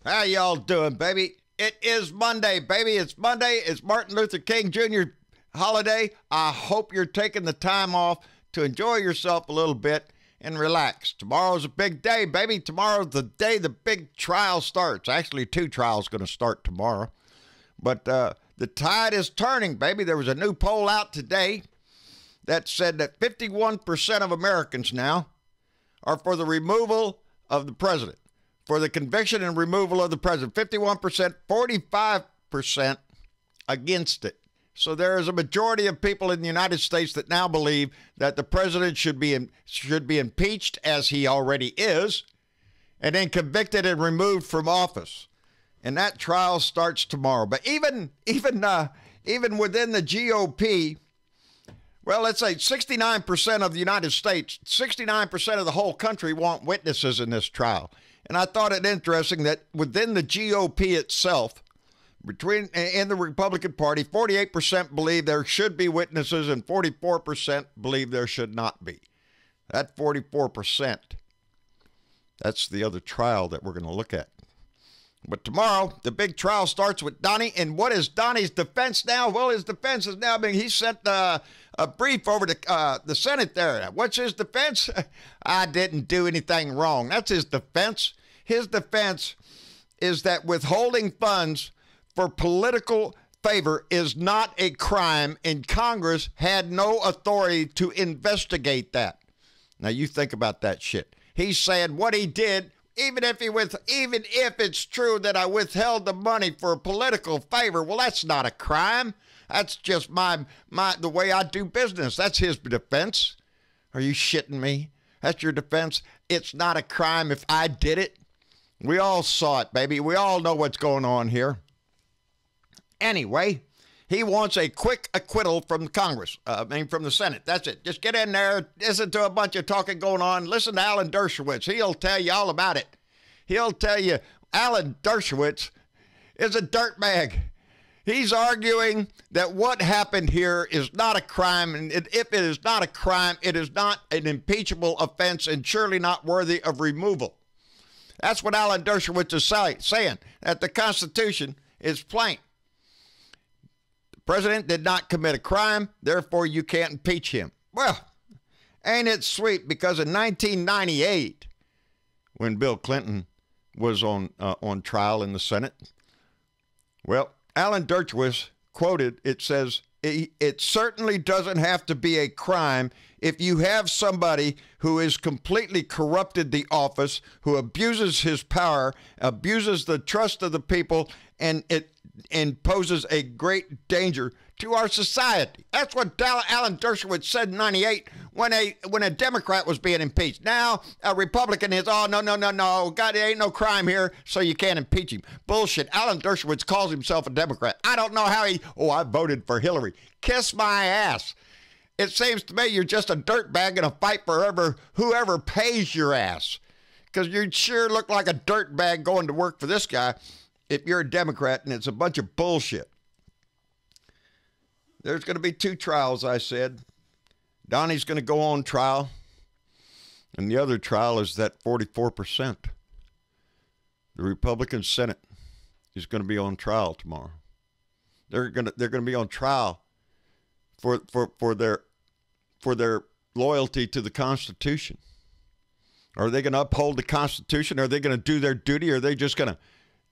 How y'all doing, baby? It is Monday, baby. It's Monday. It's Martin Luther King Jr. holiday. I hope you're taking the time off to enjoy yourself a little bit and relax. Tomorrow's a big day, baby. Tomorrow's the day the big trial starts. Actually, 2 trials going to start tomorrow. But the tide is turning, baby. There was a new poll out today that said that 51% of Americans now are for the removal of the president, for the conviction and removal of the president. 51%, 45% against it. So there is a majority of people in the United States that now believe that the president should be impeached, as he already is, and then convicted and removed from office. And that trial starts tomorrow. But even within the GOP, well, let's say 69% of the United States, 69% of the whole country want witnesses in this trial. And I thought it interesting that within the GOP itself, in the Republican Party, 48% believe there should be witnesses and 44% believe there should not be. That 44%, that's the other trial that we're going to look at. But tomorrow, the big trial starts with Donnie. And what is Donnie's defense now? Well, his defense is now being, he sent a brief over to the Senate there. What's his defense? I didn't do anything wrong. That's his defense. His defense is that withholding funds for political favor is not a crime, and Congress had no authority to investigate that. Now, you think about that shit. He's saying what he did, even if it's true that I withheld the money for a political favor, well, that's not a crime. That's just the way I do business. That's his defense. Are you shitting me? That's your defense? It's not a crime if I did it? We all saw it, baby. We all know what's going on here. Anyway, he wants a quick acquittal from Congress, from the Senate. That's it. Just get in there, listen to a bunch of talking going on. Listen to Alan Dershowitz. He'll tell you all about it. He'll tell you Alan Dershowitz is a dirtbag. He's arguing that what happened here is not a crime, and if it is not a crime, it is not an impeachable offense and surely not worthy of removal. That's what Alan Dershowitz is saying, that the Constitution is plain. The president did not commit a crime, therefore you can't impeach him. Well, ain't it sweet, because in 1998, when Bill Clinton was on trial in the Senate, well, Alan Dershowitz quoted, it says, it certainly doesn't have to be a crime if you have somebody who has completely corrupted the office, who abuses his power, abuses the trust of the people, and it poses a great danger to our society. That's what Alan Dershowitz said in 98 when a Democrat was being impeached. Now a Republican is, oh, no, God, there ain't no crime here, so you can't impeach him. Bullshit. Alan Dershowitz calls himself a Democrat. I don't know how I voted for Hillary. Kiss my ass. It seems to me you're just a dirtbag in a fight for whoever pays your ass. Because you sure look like a dirtbag going to work for this guy if you're a Democrat, and it's a bunch of bullshit. There's going to be 2 trials, I said. Donnie's going to go on trial, and the other trial is that 44%. The Republican Senate is going to be on trial tomorrow. They're going to be on trial for their loyalty to the Constitution. Are they going to uphold the Constitution? Are they going to do their duty? Or are they just going to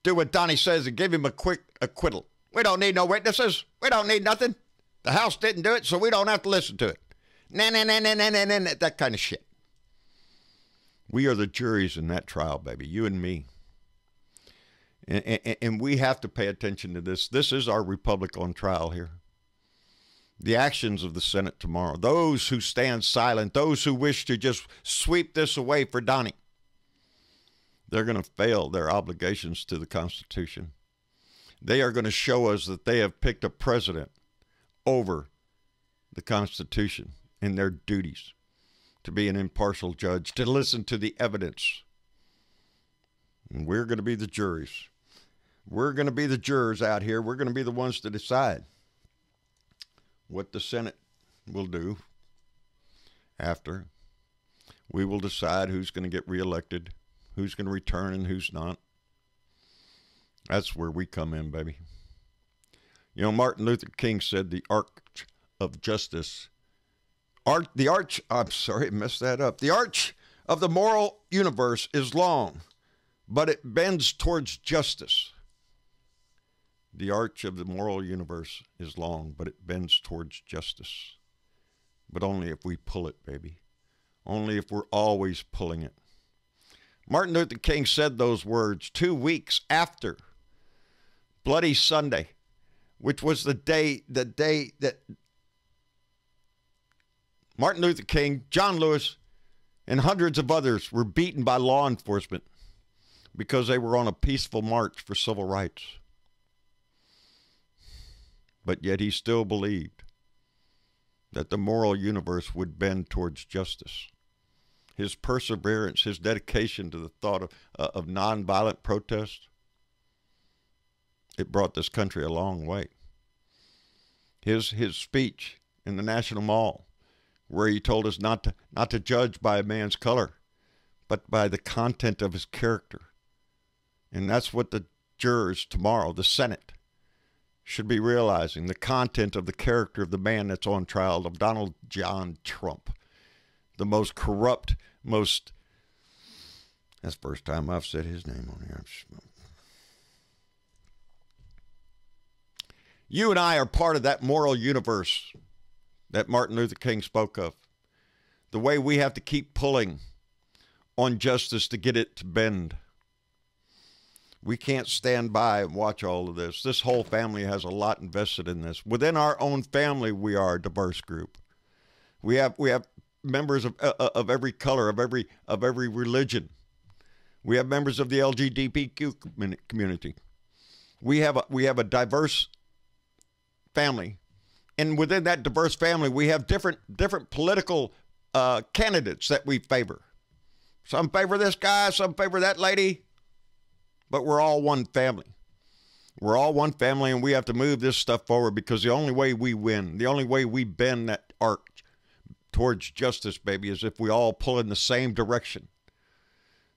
do what Donnie says and give him a quick acquittal? We don't need no witnesses. We don't need nothing. The House didn't do it, so we don't have to listen to it. Nah, that kind of shit. We are the juries in that trial, baby, you and me. And we have to pay attention to this. This is our republic on trial here. The actions of the Senate tomorrow. Those who stand silent, those who wish to just sweep this away for Donnie, they're going to fail their obligations to the Constitution. They are going to show us that they have picked a president over the Constitution and their duties to be an impartial judge, to listen to the evidence. And we're going to be the juries. We're going to be the jurors out here. We're going to be the ones to decide what the Senate will do after. We will decide who's going to get reelected, who's going to return, and who's not. That's where we come in, baby. You know, Martin Luther King said the arch of justice, the arch of the moral universe is long, but it bends towards justice. The arch of the moral universe is long, but it bends towards justice. But only if we pull it, baby. Only if we're always pulling it. Martin Luther King said those words 2 weeks after Bloody Sunday, which was the day that Martin Luther King, John Lewis, and hundreds of others were beaten by law enforcement because they were on a peaceful march for civil rights. But yet he still believed that the moral universe would bend towards justice. His perseverance, his dedication to the thought of nonviolent protest, it brought this country a long way. His speech in the National Mall, where he told us not to judge by a man's color, but by the content of his character. And that's what the jurors tomorrow, the Senate, should be realizing, the content of the character of the man that's on trial, of Donald John Trump, the most corrupt, that's the first time I've said his name on here. You and I are part of that moral universe that Martin Luther King spoke of. The way we have to keep pulling on justice to get it to bend. We can't stand by and watch all of this. This whole family has a lot invested in this. Within our own family, we are a diverse group. We have members of every color, of every religion. We have members of the LGBTQ community. We have a diverse family, and within that diverse family, we have different political candidates that we favor. Some favor this guy, some favor that lady. But we're all one family. We're all one family, and we have to move this stuff forward, because the only way we win, the only way we bend that arc towards justice, baby, is if we all pull in the same direction.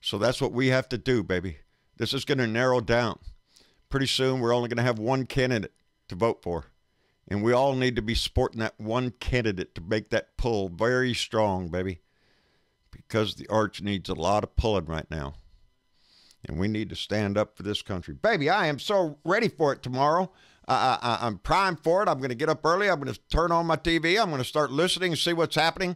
So that's what we have to do, baby. This is going to narrow down. Pretty soon, we're only going to have one candidate to vote for. And we all need to be supporting that one candidate to make that pull very strong, baby. Because the arch needs a lot of pulling right now. And we need to stand up for this country. Baby, I am so ready for it tomorrow. I'm primed for it. I'm going to get up early. I'm going to turn on my TV. I'm going to start listening and see what's happening.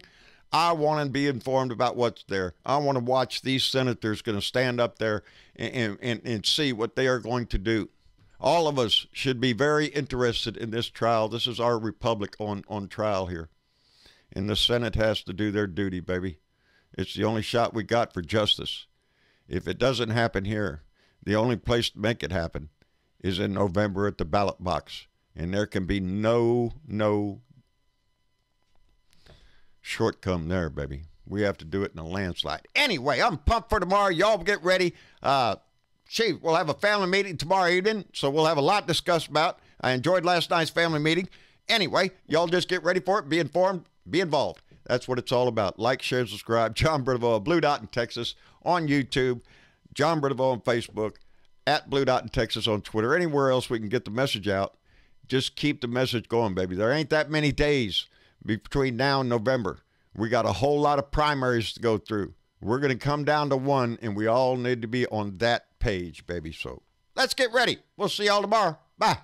I want to be informed about what's there. I want to watch these senators going to stand up there and see what they are going to do. All of us should be very interested in this trial. This is our republic on trial here. And the Senate has to do their duty, baby. It's the only shot we got for justice. If it doesn't happen here, the only place to make it happen is in November at the ballot box. And there can be no shortcome there, baby. We have to do it in a landslide. Anyway, I'm pumped for tomorrow. Y'all get ready. We'll have a family meeting tomorrow evening, so we'll have a lot to discuss about. I enjoyed last night's family meeting. Anyway, y'all just get ready for it. Be informed. Be involved. That's what it's all about. Like, share, subscribe. John Brittleville, Blue Dot in Texas on YouTube. John Brittleville on Facebook. At Blue Dot in Texas on Twitter. Anywhere else we can get the message out. Just keep the message going, baby. There ain't that many days between now and November. We got a whole lot of primaries to go through. We're going to come down to one, and we all need to be on that page, baby. So let's get ready. We'll see y'all tomorrow. Bye.